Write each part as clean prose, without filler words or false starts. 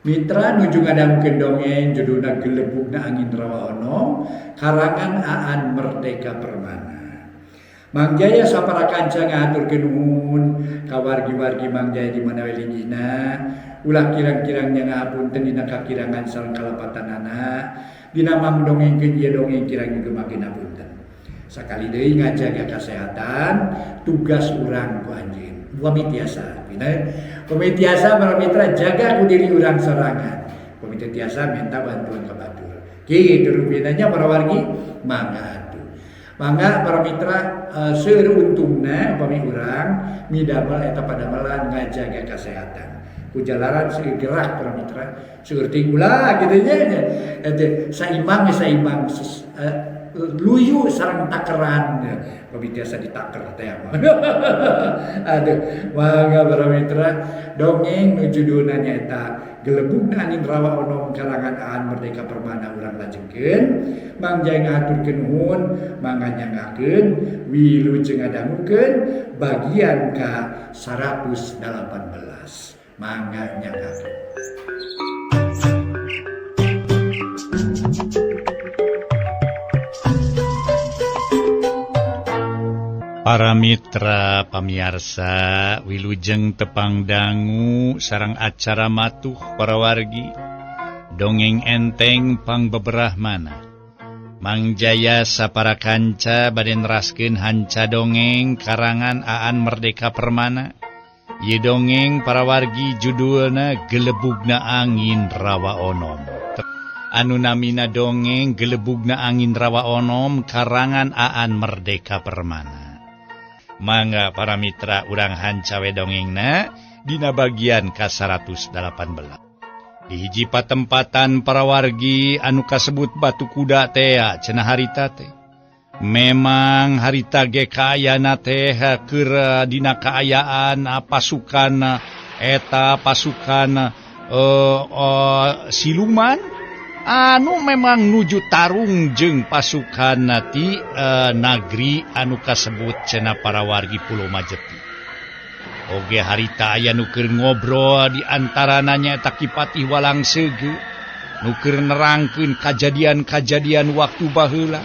Mitra nuju ngadangkeun dongeng judulna Gelebugna Angin Rawa Onom karangan Aan Merdeka Permana. Mang Jaya sapara kanca ngaturkeun nuhun ka wargi-wargi Mang Jaya di mana we linggihna ulah kirang-kirangnya ngapunten dina kakirangan sareng kalapatanana dina mamdongengkeun ieu dongeng kirang gemakeun hapunten. Sakali deui ngajaga kesehatan tugas urang ku anjeun. Buami tiasa. Pami tiasa para mitra jaga ku diri urang sorangan. Pami tiasa minta bantuan ka batur. Kitu rupinanya para wargi mangga atuh. Mangga para mitra seueur untungna upami urang midamel eta padamelan ngajaga kesehatan. Kujalaran seueur gerak para mitra, seueur ting ulah kitu nya. Saimbang luyu sareng takeran pamitiasa ditaker teh mah. Aduh, mangga para mitra dongeng nu judulna nyaeta Gelebugna Angin Rawa Onom karangan Aan Merdeka Permana urang lajengkeun. Mang Jaya ngaturkeun nuhun mangga nyangakeun wilujeng ngadangukeun bagian ka 118. Mangga nyangakeun. Para mitra pamiarsa wilujeng tepang dangu sareng acara matuh para wargi dongeng enteng pang beberahmana. Mang Jaya sapara kanca bade neraskeun hanca dongeng karangan Aan Merdeka Permana. Ieu dongeng para wargi judulna Gelebugna Angin Rawa Onom. Anu namina dongeng Gelebugna Angin Rawa Onom karangan Aan Merdeka Permana. Mangga para mitra urang hancawe dongengna dina bagian ka-118. Di hiji patempatan para wargi anu kasebut Batu Kuda teh cenah harita teh. Memang harita ge kaayana teh keur dina kaayaan pasukan eta pasukan siluman anu memang nuju tarung jeung pasukan nati nagri anu kasebut cenah para wargi Pulau Majeti. Oge harita aya nu keur ngobrol di antarana nyaeta Kipatih Walangseugeuk nu keur nerangkeun kajadian-kajadian waktu baheula.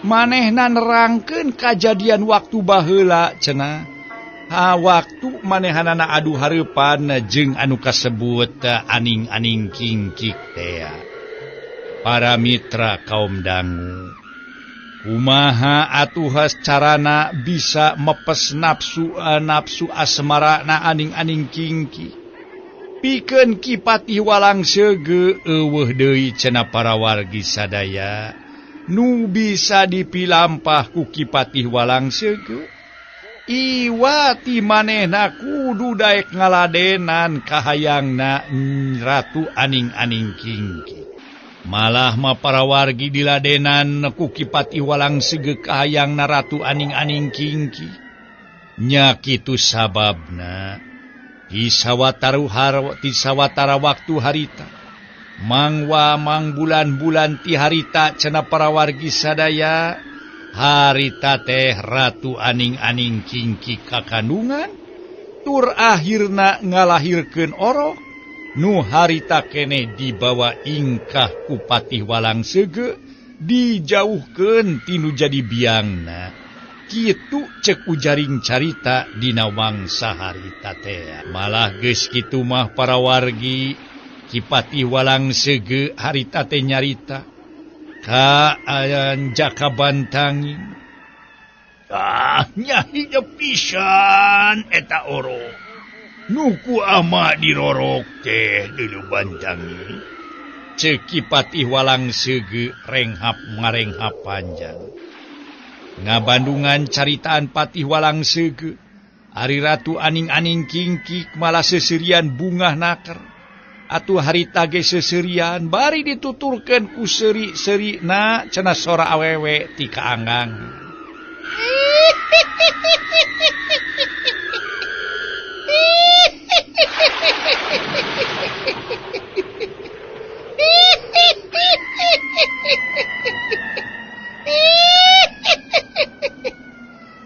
Manehna nerangkeun kajadian waktu baheula cenah. Waktu manehanana adu hareupan jeung anu kasebut aning-aning kingkik teh. Para mitra kaum dangu, kumaha atuh carana bisa mepes nafsu asmara na aning-aning kingki. Pikeun Kipatih Walangseugeuk eueuh deui cenah para wargi sadaya nu bisa dipilampah ku Kipatih Walangseugeuk. Iwati manehna kudu daek ngaladenan kahayangna Ratu Aning-aning Kingki. Malah ma para wargi diladenan ku Kipatih Walangseugeuk kahayangna Ratu Aning-aning Kingki. Nya kitu sababna di sawatara waktu harita mangwa mang bulan-bulan ti harita cenah para wargi sadaya harita teh Ratu Aning-aning Kingki kakandungan tur akhirna ngalahirkeun orok nu harita kene dibawa ingkah ku Patih Walangseugeuk dijauhkeun tinu jadi biangna. Kitu cek ujaring carita dina wangsa harita teh. Malah geus kitu mah para wargi Kipatih Walangseugeuk harita teh nyarita ka Jaka Bantangin. Nyai pisan eta orok. Nuku ama dirorok teh dulu Bantangin. Ceuk Kipatih Walangseugeuk renghap ngarenghap panjang. Ngabandungan caritaan Patih Walangseugeuk ari Ratu Aning-aning Kingki malah seserian bungah naker. Atuh harita ge seserian bari dituturkeun ku seri-serina cenah sora awewe ti kaanggang.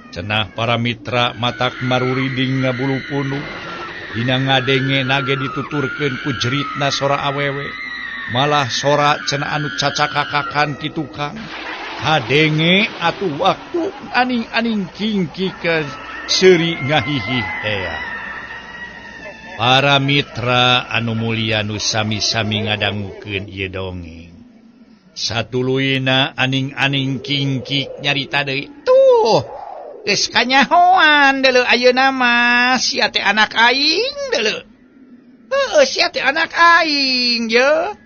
Cenah para mitra matak maruriding ngabulu punuk dina ngadenge nage dituturkeun ku jeritna sora awewe, malah sora cenah anu cacakakakan kitu Kang. Hadenge atuh waktu aning-aning kingkikeun seuri ngahihih teh. Para mitra anu mulia nu sami-sami ngadangukeun ieu dongeng. Satuluyna aning-aning kingkik nyarita deui. Tuh, geus kanyahoan deuleu ayeuna mah sia teh anak aing deuleu. Heuh, sia teh anak aing ye.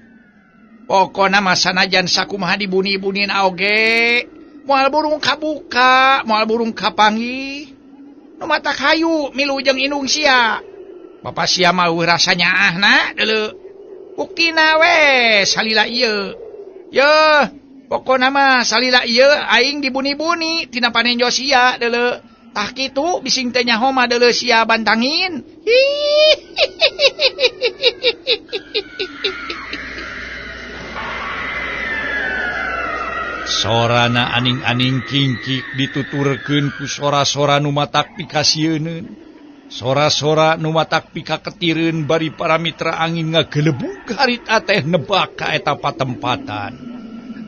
Pokona mah sanajan sakumaha dibuni-bunina oge, moal burung kabuka, moal burung kapanggih. Nu mata kayu milu jeung indung sia. Bapak sia mah rasanya ahna deuleu. Buktina we salila ieu. Yeuh, pokona mah salila ieu aing dibuni-buni tina panenjo sia deuleu. Tah kitu bising teh nyaho mah deuleu sia bantangin. Sorana aning-aning kingkik dituturkeun ku sora-sora nu matak pikasieun. Sora-sora nu matak pikaketireun bari para mitra angin ngagelebug harita teh nebak ka eta patempatan.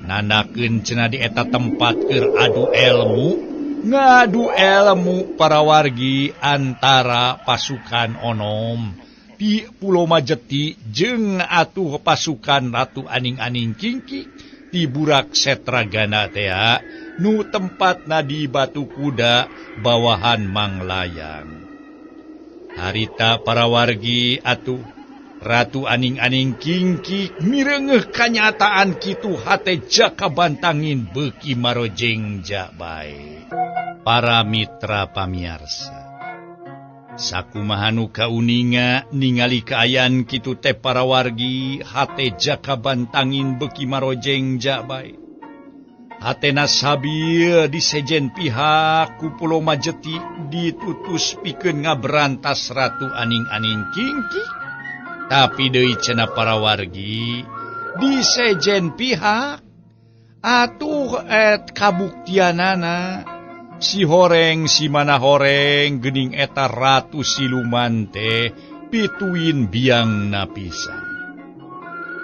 Nandakeun cenah di eta tempat keur ngadu ilmu para wargi antara pasukan Onom di Pulau Majeti jeung atuh pasukan Ratu Aning-aning Kingkik di Burak Setragana teh nu tempatna di Batu Kuda bawahan Manglayang. Harita para wargi atuh Ratu Aning-aning Kingkik mireungeuh kanyataan kitu hate jaka bantangin beuki marojeng bae. Para mitra pamiarsa, sakumaha nu kauninga ningali kaayaan kitu teh para wargi hate jaka bantangin beuki marojeng bae. Hatena sabil disejen pihak ku Pulau Majeti ditutus pikeun ngaberantas Ratu Aning-aning Kingkik. Tapi deui cenah para wargi disejen pihak atuh kabuktianana si horeng si mana horeng geuning eta Ratu Siluman teh pituin biang napisan.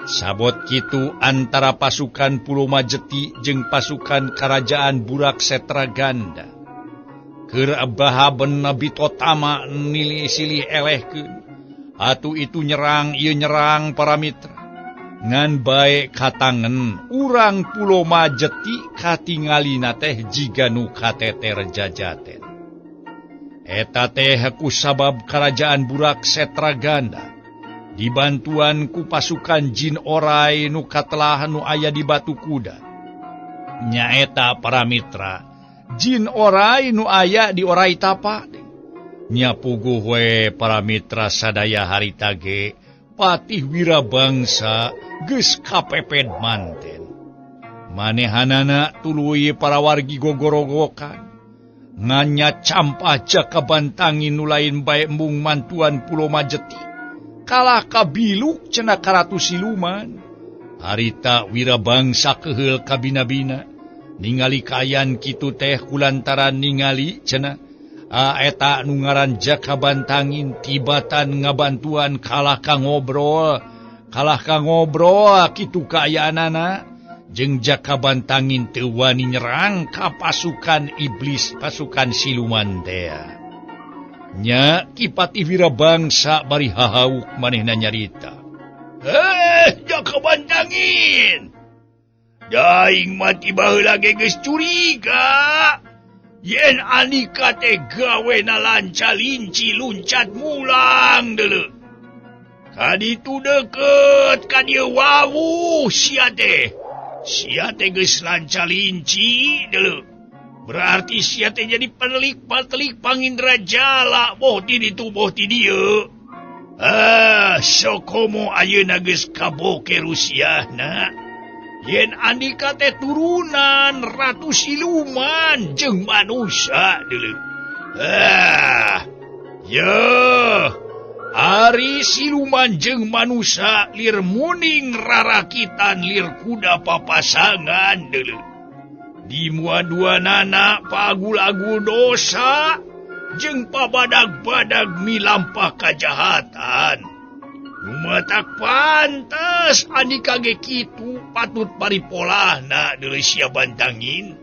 Sabot kitu antara pasukan Pulau Majeti jeung pasukan Kerajaan Burak Setraganda keur bahaben bitotama nilih silih elehkeun. Atu itu nyerang, ieu nyerang para mitra. Ngan bae katangen urang Pulau Majeti katingalina teh jiga nu kateter jajaten. Eta teh kusabab Kerajaan Burak Setraganda dibantuan ku pasukan Jin Orai nu katelah nu aya di Batu Kuda. Nyaeta para mitra, Jin Orai nu aya di Orai Tapa. Nya puguh we para mitra sadaya harita ge patih wirabangsa geus kapeped manten. Manehanana tuluy para wargi gogorogokan. Nganya campah jaka bantangin nu lain bae embung mantuan Pulau Majeti. Kalah kabiluk cenah ka Ratu Siluman. Harita wirabangsa keheul ka bina-bina. Ningali kaayaan kitu teh kulantaran ningali cenah eta nu ngaran jaka bantangin tibatan ngabantuan kalah ka ngobrol kitu kaayaanana jeung jaka bantangin teu wani nyerang ka pasukan iblis pasukan siluman teh. Nya Kipati Wirabangsa bari hahauk manehna nyarita. Jaka bantangin. Daing mati baheula ge geus curiga. Yen anika teh gawena lanca-linci luncat mulang deuleu. Kaditu deukeut ka dieu wawu sia teh geus lanca-linci deuleu. Berarti sia teh jadi penelik pangindra jala boh ti ditu boh ti dieu. Sokomo ayeuna geus kaboke rusiahna. Yen andika teh turunan Ratu Siluman jeung manusia deuleu. Ari siluman jeung manusia lir muning rarakitan lir kuda papasangan deuleu. Di mua duanana pagul-agul dosa jeung pabadag-badag milampah kajahatan. Numatak pantas ani kage kitu patut paripolahna deuleu sia bantangin.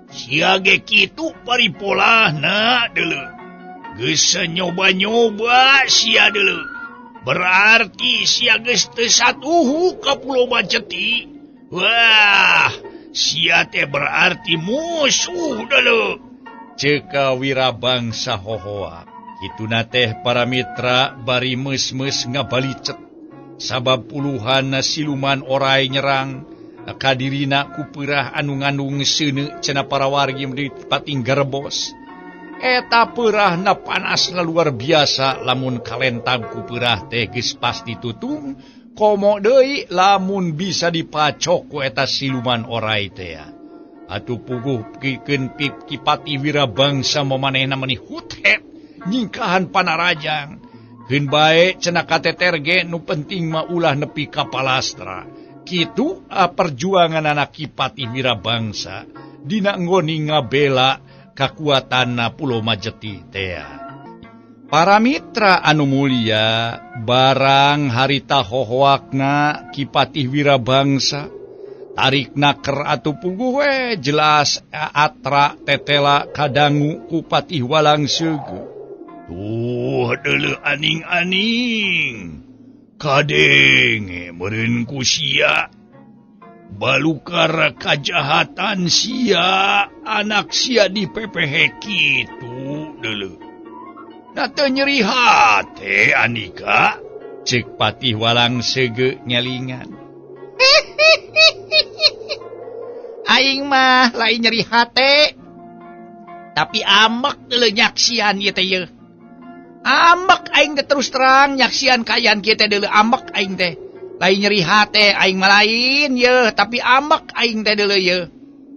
Sia ge kitu paripolahna deuleu. Geus nyoba-nyoba sia deuleu. Berarti sia geus teu satuhu ka Pulo Majeti. Wah, sia teh berarti musuh deuleu. Ceka Wirabangsa hohoak. Kituna teh para mitra bari mes-mes ngabalicet. Sabab puluhan siluman orai nyerang. Kadirina kupeurah anu ngandung seuneu cenah para wargi di pating garebos. Eta peurahna panasna luar biasa lamun kalentang kupeurah teh geus pasti tutung. Komo deui lamun bisa dipacok ku eta siluman orai teh. Atuh puguh pikeun Kipati Wirabangsa mamanehna meuni hutet. Nyingkahan panarajang. Heun bae cenah kateter ge nu penting mah ulah nepi ka palastra. Kitu perjuangan anak Kipati Wirabangsa dina nggoni ngabela kakuatanna Pulo Majeti teh. Para mitra anu mulia, barang harita hohoakna Kipati Wirabangsa tarikna ker atuh puguh we jelas atra tetela kadangu ku Patih Walang Seugeuk. Tuh deuleu aning-aning. Kadenge meureun ku sia. Balukar kajahatan sia, anak sia dipepehe kitu deuleu. Na teu nyeri hate Anika, ceuk Patih Walang Seugeuk nyalingan. Aing mah lain nyeri hate. Tapi amek deuleu nyaksian ieu teh yeuh. Amek aing teh terus terang nyaksian kayaan kieu teh deuleu amek aing teh. Lain nyeri hate aing mah lain yeuh, tapi amek aing teh deuleu yeuh.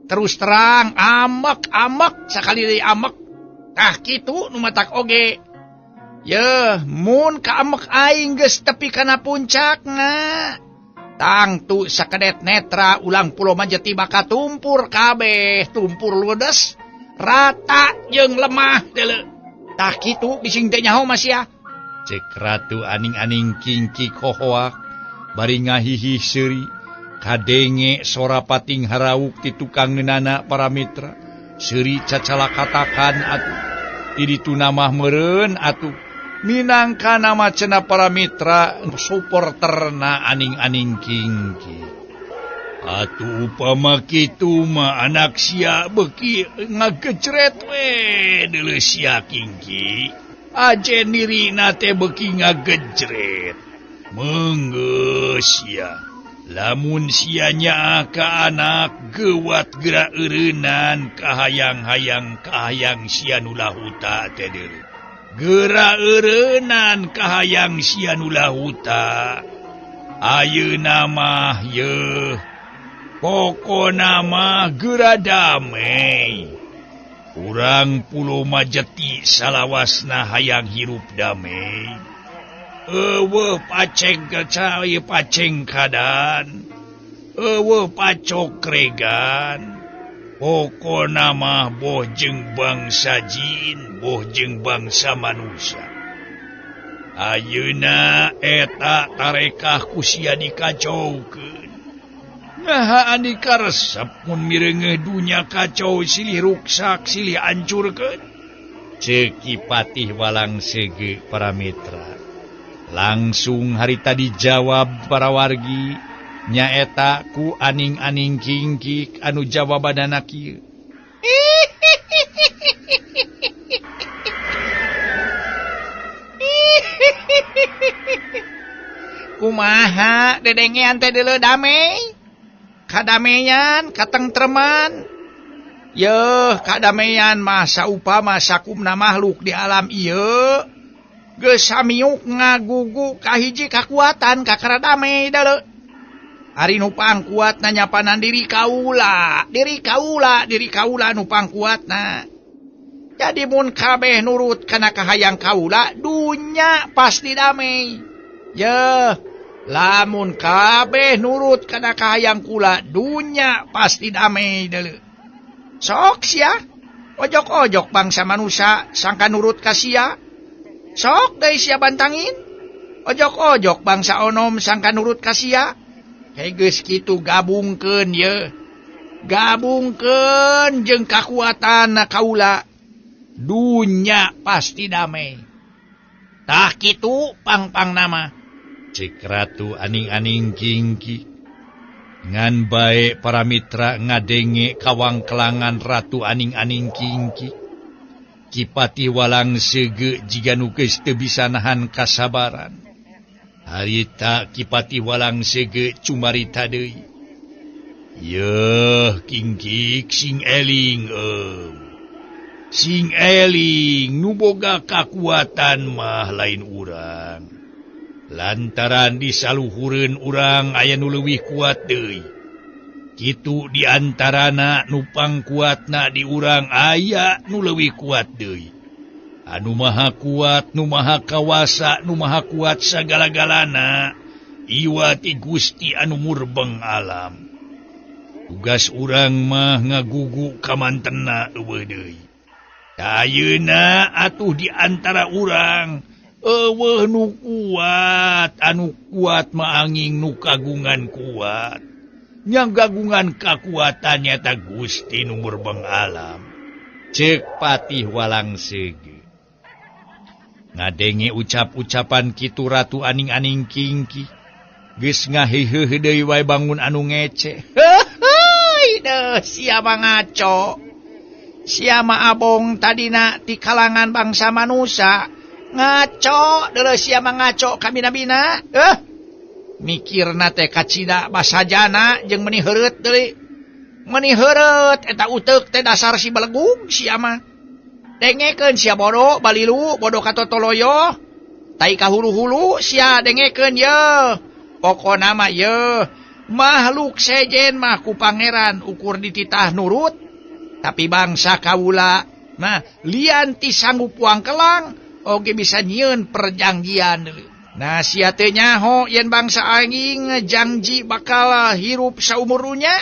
Terus terang amek sakali deui amek. Tah kitu nu matak oge. Yeuh, mun ka amek aing geus tepi kana puncakna. Tangtu sakedet netra ulang Pulo Majeti bakal tumpur kabeh, tumpur ludes, rata jeung lemah deuleu. Tah kitu bising teh nyaho Mas ya. Cek Ratu aning-aning kingki kohoak bari ngahihih seuri kadenge sora pating harauk ti tukang neunana para mitra. Seuri cacala katakan atuh di ditu namah meureun atuh minangka nama cenah para mitra supporterna aning-aning kingki. Atuh upama kitu mah anak sia beuki ngagejret we deuleu sia kingki. Ajen dirina teh beuki ngagejret. Menggeus sia. Lamun sia nyaa ka anak geuwat geura eureunan kahayang sia nu lahuta teh deuleu. Geura eureunan kahayang sia nu lahuta. Ayeuna mah yeuh pokona mah geura damai. Urang Pulo Majeti salawasna hayang hirup damai. Eueuh paceng cai paceng kadan. Eueuh pacok regan. Pokona mah boh jeung bangsa jin, boh jeung bangsa manusia. Ayeuna eta tarekah ku sia dikacaukeun. Nah Anika resep mun mireungeuh dunya kacau silih ruksak silih hancurkeun. Ceuk Kipati Walang Seugeuk para mitra. Langsung harita dijawab para wargi nyaeta ku aning-aning kingkik anu jawabanana kieu. Kumaha dedengean teh deuleu damai? Kadamaian, katentreman. Yeuh, kadamaian mah saupama sakumna makhluk di alam ieu geus samiuk ngagugu kahiji kakuatan kakara damai deuleu. Ari nu pangkuatna nyapanan diri kaula nu pangkuatna. Jadi mun kabeh nurut kana kahayang kaula, dunya pasti damai. Yeuh, lamun kabeh nurut kana kahayang kula, dunya pasti damai deuleu. Sok sia, Ojok-ojok bangsa manusia sangka nurut kasia. Sok deui sia bantangin. Ojok-ojok bangsa onom sangka nurut kasia. Hei geus kitu gabungkeun ye. Gabungkeun jeung kakuatan kaula. Dunya pasti damai. Tah kitu pang-pang nama. Cek Ratu Aning-aning Kingki. Ngan bae para mitra ngadenge kawang kelangan Ratu Aning-aning Kingki. Kipati walang sege jika nu geus teu bisa nahan kasabaran. Harita Kipati walang sege cumarita deui. Yeuh Kingki sing eling Sing eling nu boga kakuatan mah lain urang. Lantaran disaluhureun urang aya nu leuwih kuat deui. Kitu diantarana nu pangkuatna di urang aya nu leuwih kuat deui. Anu maha kuat, nu maha kawasa, nu maha kuat sagala-galana, iwa ti Gusti anu murbeng alam. Tugas urang mah ngagugu kamantenna eueuh deui. Ayeuna atuh di antara urang eueuh nu kuat, anu kuat mah anging nu kagungan kuat. Yang gagungan kakuatannya ta Gusti nu murbeng alam. Ceuk Patih Walang Sege. Ngadenge ucap-ucapan kitu Ratu Aning-aning Kingki. Geus ngaheuheuh deui wae bangun anu ngece. Heuh, deuh sia mah ngaco. Sia mah abong tadina ti kalangan bangsa manusia. Ngaco, deuleuh sia mah ngaco kabina-bina. Mikirna teh kacida basajana jeung meuni heureut deui. Meuni heureut eta uteuk teh dasar si belegung sia mah. Dengekeun sia bodo balilu, bodo katotoloyo. Tai ka hulu-hulu sia dengekeun ye. Pokona mah ye makhluk sejen mah ku pangeran ukur dititah nurut. Tapi bangsa kaula nah lian ti sanggup wangkelang oge bisa nyieun perjanjian deui. Nah sia teu nyaho yen bangsa aing janji bakal hirup saumurunya.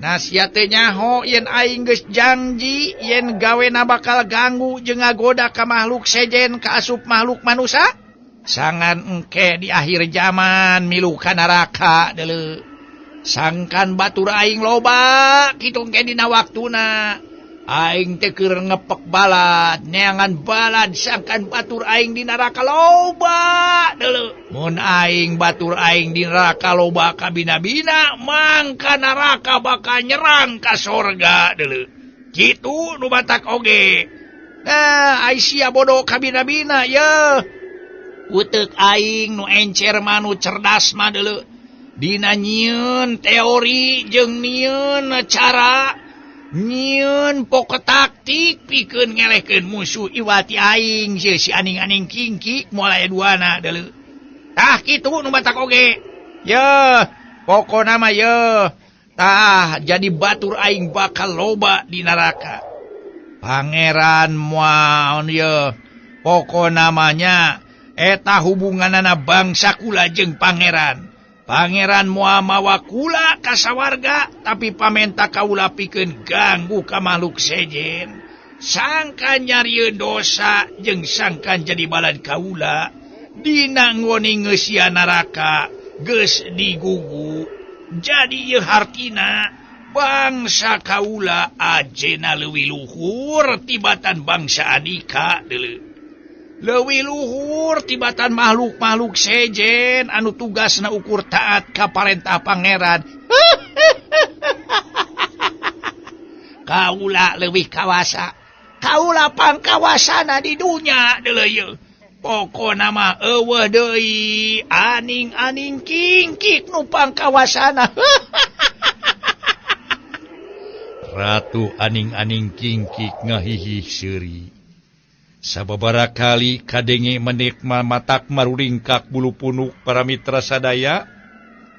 Nah sia teu nyaho yen aing geus janji yen gawena bakal ganggu jeung ngagoda ka makhluk sejen ka asup makhluk manusia. Sangan engke di akhir zaman milu ka neraka deuleu. Sangkan batur aing loba kitu engke dina waktuna. Aing teh keur ngepek balad, neangan balad sangkan batur aing di neraka loba deuleu. Mun aing batur aing di neraka loba kabina-bina, mangka neraka bakal nyerang ka sorga deuleu. Kitu nu batak oge. Nah, ai sia bodoh kabina-bina ye. Uteuk aing nu encer mah nu cerdas mah deuleu. Dina nyieun teori jeung nyieun cara, nyieun pokok taktik pikeun ngelehkeun musuh iwati aing si Aning-aning Kingki mulai duana deuleu. Tah kitu nu batak oge. Yeuh, pokona mah yeuh. Tah jadi batur aing bakal loba di neraka. Pangeran moal yeuh. Pokona namanya eta hubunganana bangsa kula jeung pangeran. Pangeran moal mawa kula ka sawarga tapi pamenta kaula pikeun ganggu ka makhluk sejen. Sangkan nyarieun dosa jeung sangkan jadi balad kaula dina ngoni ngeusia neraka geus digugu. Jadi ieu hartina bangsa kaula ajena leuwih luhur tibatan bangsa adika deuleu. Leuwih luhur tibatan makhluk-makhluk sejen anu tugasna ukur taat ka parentah pangeran. Kaula leuwih kawasa. Kaula pangkawasana di dunya deuleu ye. Pokona mah eueuh deui Aning-aning Kingki nu pangkawasana. Ratu Aning-aning Kingki ngahihih seuri. Sababara kali kadenge menikma matak maruringkak bulu punuk para mitra sadaya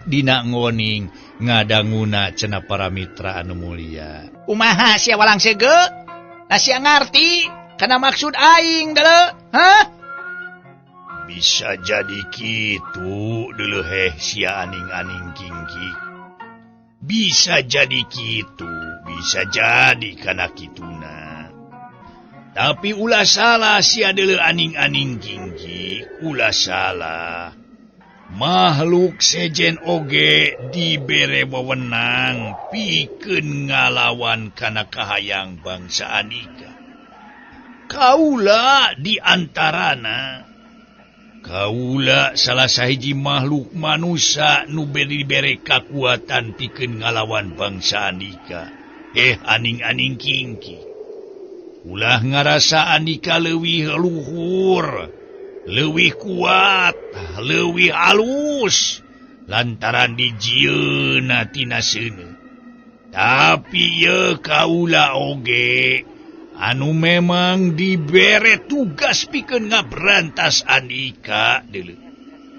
dina ngoning ngadanguna cenah para mitra anu mulia. Kumaha sia Walang Sege? Da sia ngarti kana maksud aing deuleu? Hah? Bisa jadi kitu deuleuh heh sia Aning-aning Kingki. Bisa jadi kitu, bisa jadi kana kituna. Tapi ulah salah si adalah aning-aning kingki, ulah salah. Makhluk sejen oge dibere wewenang pikeun ngalawan kana kahayang bangsa Andika. Kaula di antarana. Kaula salah sahiji makhluk manusia nu dibere kakuatan pikeun ngalawan bangsa Andika. Aning-aning kingki. Ulah ngarasa Andika leuwih luhur, leuwih kuat, leuwih halus, lantaran dijieuna tina seuneu. Tapi ye kaula oge, anu memang dibere tugas pikeun ngabrantas Andika deuleu.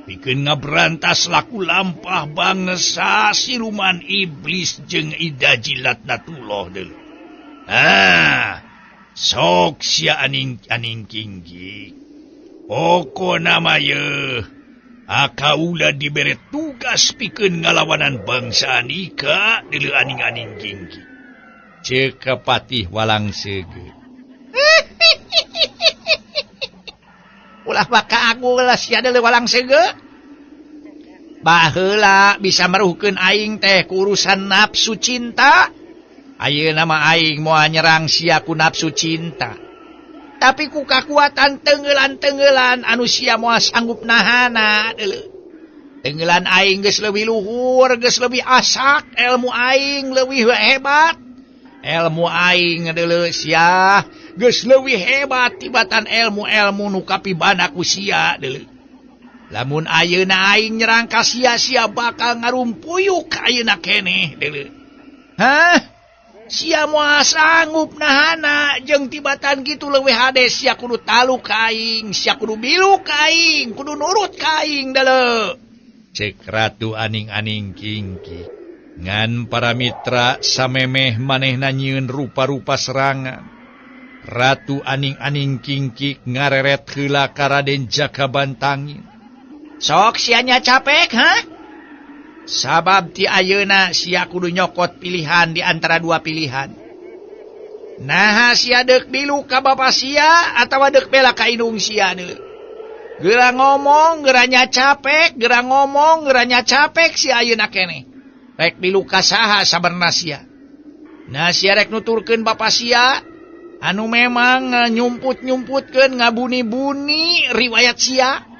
Pikeun ngabrantas laku lampah bangsa siluman iblis jeung ida jilatnatullah deuleu. Sok sia aning kinggi. Poko nama ye. Akaula dibere tugas pikeun ngalawanan bangsa Andika deuleu aning kinggi. Ceuk Patih Walang Seugeu. Ulah baka aku lah sia deuleu Walang Seugeu. Baheula bisa maruhkeun aing teh ku urusan nafsu cinta. Ayeuna mah aing moal nyerang sia ku nafsu cinta. Tapi ku kakuatan tenggelan anu sia moal sanggup nahana deuleu. Tenggelan aing geus leuwih luhur, geus leuwih asak, ilmu aing leuwih hebat. Ilmu aing deuleu sia geus leuwih hebat tibatan ilmu-ilmu nu kapibana ku sia deuleu. Lamun ayeuna aing nyerang ka sia bakal ngarumpuyuk ayeuna keneh deuleu. Sia moal sanggup nahana jeung tibatan kitu leuwih hade sia kudu taluk ka aing, sia kudu bilu ka aing, kudu nurut ka aing deuleu. Cek Ratu aning-aning kingki. Ngan para mitra samemeh manehna nyieun rupa-rupa serangan. Ratu aning-aning kingki ngareret heula ka Raden Jakabantangin. Sok sianya capek, Sabab ti ayeuna sia kudu nyokot pilihan di antara dua pilihan. Nah sia deuk bilu ka bapa sia atawa deuk bela ka indung sia deuleu. Geura ngomong geura nya capek, geura ngomong geura nya capek sia ayeuna keneh. Rek bilu ka saha sabarna sia. Nah sia rek nuturkeun bapa sia anu memang nyumput-nyumputkeun ngabuni-buni riwayat sia.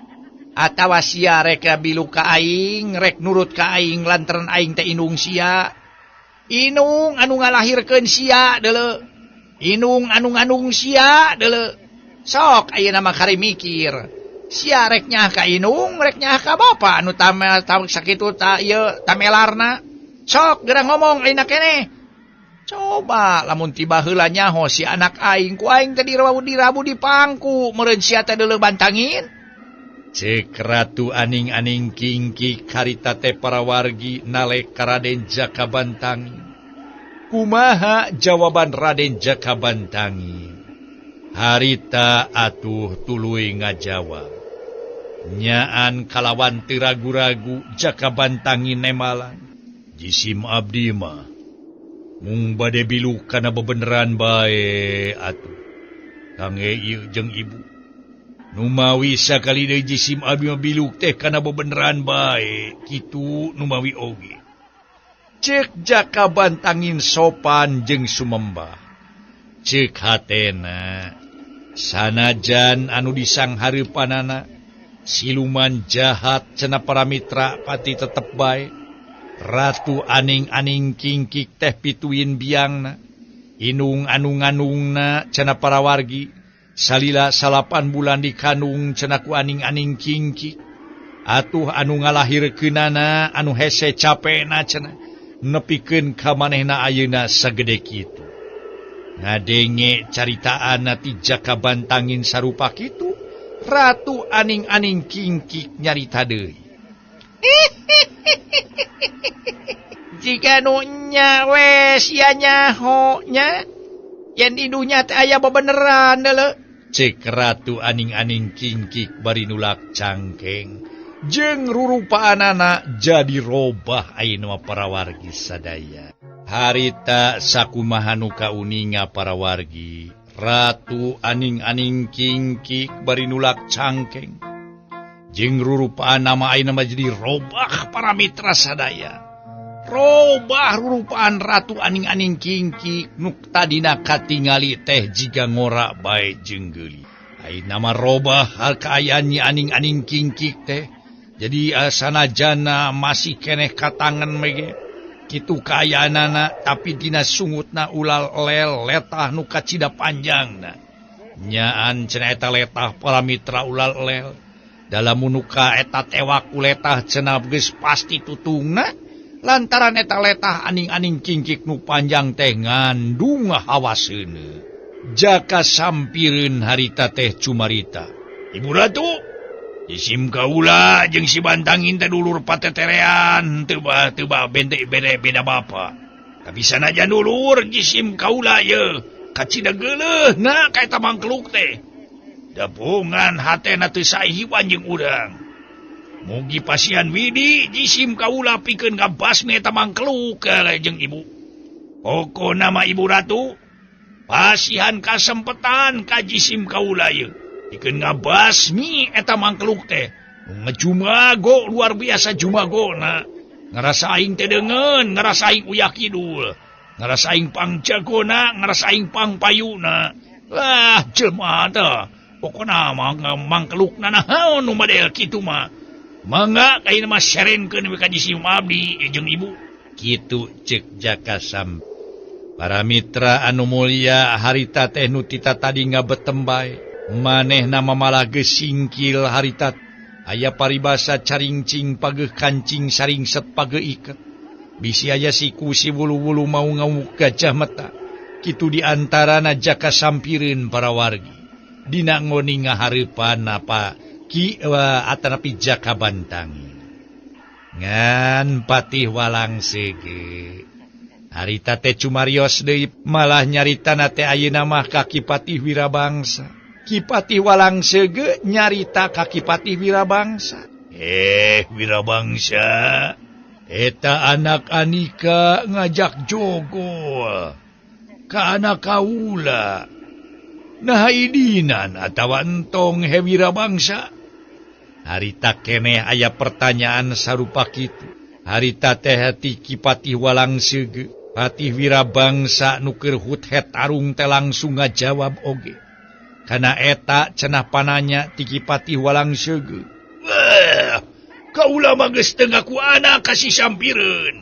Atawa sia rek bilu ka aing, rek nurut ka aing lantaran aing teh indung sia. Inung anu ngalahirkeun sia deuleu. Inung anu ngandung sia deuleu. Sok ayeuna mah kari mikir. Sia rek nyah ka inung, rek nyah ka bapa anu tamel sakitu ta ieu tamelarna. Sok geura ngomong ayeuna keneh. Coba lamun tiba heula nyaho si anak aing ku aing teh dirabu di pangku meureun sia teh deuleu bantangin. Cek Ratu aning-aning kingki karita teh para wargi nalek ka Raden Jakabantangin. Kumaha jawaban Raden Jakabantangin? Harita atuh tuluy ngajawab. Nyaan kalawan teu ragu-ragu Jakabantangin nemalan. Jisim abdi mah mung bade bilu kana bebeneran bae atuh. Kangge ieu jeung ibu. Numawi sakali deui jisim abdi biluk teh kana bebeneran bae, kitu numawi oge. Ceuk Jakabantangin sopan jeung sumembah. Ceuk hatena, sanajan anu disanghareupanana siluman jahat cenah para mitra pati tetep bae. Ratu aning-aning kingkik teh pituin biangna. Inung anu nganungna cenah para wargi. Salila 8 bulan dikandung cenah ku aning-aning kingki. Atuh anu ngalahirkeunana anu hese capena cenah nepikeun ka manehna ayeuna sagede kitu. Ngadenge caritaanna ti Jakabantangin sarupa kitu, Ratu aning-aning kingki nyarita deui. Jika nu nya we sia nyaho nya yen idunya teh aya bebeneran deuleu. Cek Ratu aning-aning kingkik bari nulak cangkeng. Jeung rurupaanana jadi robah ayeuna para wargi sadaya. Harita sakumaha nu kauninga para wargi, Ratu aning-aning kingkik bari nulak cangkeng. Jeung rurupaan nama ayeuna mah jadi robah para mitra sadaya. Robah rurupaan ratu aning-aning kingkik nuk tadina katingali teh jiga ngora bae jeung geuli. Ayeuna mah robah kaayaan aning-aning kingkik teh. Jadi sanajana masih keneh katangan mege. Kitu kaayaanana tapi dina sungutna ulal lel letah nu kacida panjangna. Nyaan cenah eta letah para mitra ulal lel. Dalam munuka eta tewak uletah cenah geus pasti tutungna lantaran eta letah aning-aning kingkik nu panjang teh ngandung hawaseuna. Jaka sampireun harita teh cumarita. Ibu Ratu, isim kaula jeung si Bantangin teh dulur pateterean teu beda bapa. Kabisana jan dulur jisim kaula ye kacida geuleuhna ka eta mangkeluk teh. Dapungan hatena teu sahiwan jeung urang. Mugi pasian widi jisim kaula pikeun ngabasmi eta mangkeluk jeung ibu. Pokona mah Ibu Ratu, pasihan kasempetan ka jisim kaula ye. Pikeun ngabasmi eta mangkeluk teh. Ngejumago luar biasa jumagona. Ngarasa aing teh deungeun, ngarasa aing uyah kidul. Ngarasa aing pangjagona, ngarasa aing pangpayuna. Lah jelema teh. Pokona mangkelukna naon nu model kitu mah. Mangga kaina mah serenkeun we ka jisim abdi jeung ibu. Kitu ceuk Jaka Sampi. Para mitra anu mulya harita teh nu tita tadi ngabetem bae. Manehna malah geus singkil harita. Aya paribasa caringcing pageuh kancing saring set pageuh iket. Bisi aya siku si wulu-wulu mau ngawuk gajah mata. Kitu di antarana Jaka sampireun para wargi. Dina ngoni ngahareupan apa atanapi Jaka Bantangin. Ngan patih walang sege. Harita teh cumarios deui malah nyaritana teh ayeuna mah ka Kipatih Wirabangsa. Kipatih walang sege nyarita ka Kipatih Wirabangsa. Wirabangsa, eta anak Anika ngajak jogol ka anak kaula. Nah idinan atawa entong he Wirabangsa. Harita keneh aya pertanyaan sarupa kitu. Harita teh hati Kipatih walang sege. Patih Wirabangsa nu keur hut-het arung teh langsung ngajawab oge. Kana eta cenah pananya ti Kipatih walang sege. Wah, kaula mah geus teu ngaku anak ka si sampireun.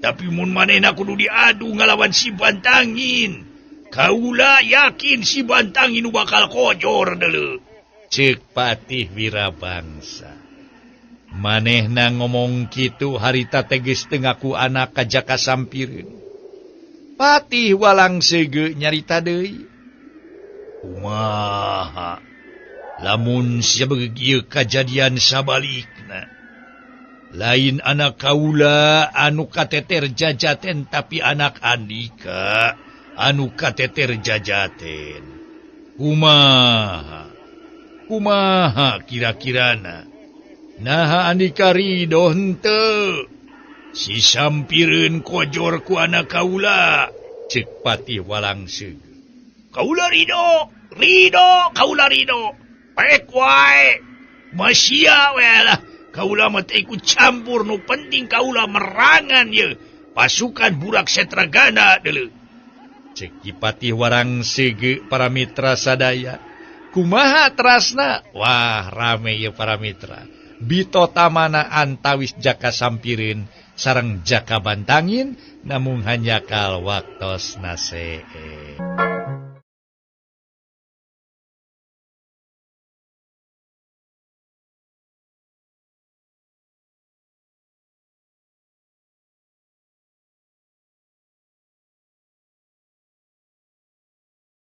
Tapi mun manehna kudu diadu ngalawan si Bantangin. Kaula yakin si Bantangin nu bakal kojor deuleu. Ceuk Patih Wirabangsa. Manehna ngomong kitu harita teh geus teu ngaku anak ka Jaka sampireun. Patih walang sege nyarita deui. Kumaha lamun sabeugeug ieu kajadian sabalikna. Lain anak kaula anu kateter jajaten tapi anak Andika anu kateter jajaten. Kumaha kira-kirana? Naha Andika ridho henteu? Si sampireun kojor ku anak kaula, ceuk Patih walang sege. Kaula ridho, kaula ridho. Pek wae, masia we lah. Kaula mah teh ikut campur, nu penting kaula merangan ye pasukan Burak Setragana deuleu. Cek Kipatih walang sege para mitra sadaya. Kumaha terasna? Wah rame ye para mitra. Bitotamana antawis Jaka sampireun sareng Jaka Bantangin namung hanya kal waktosna see.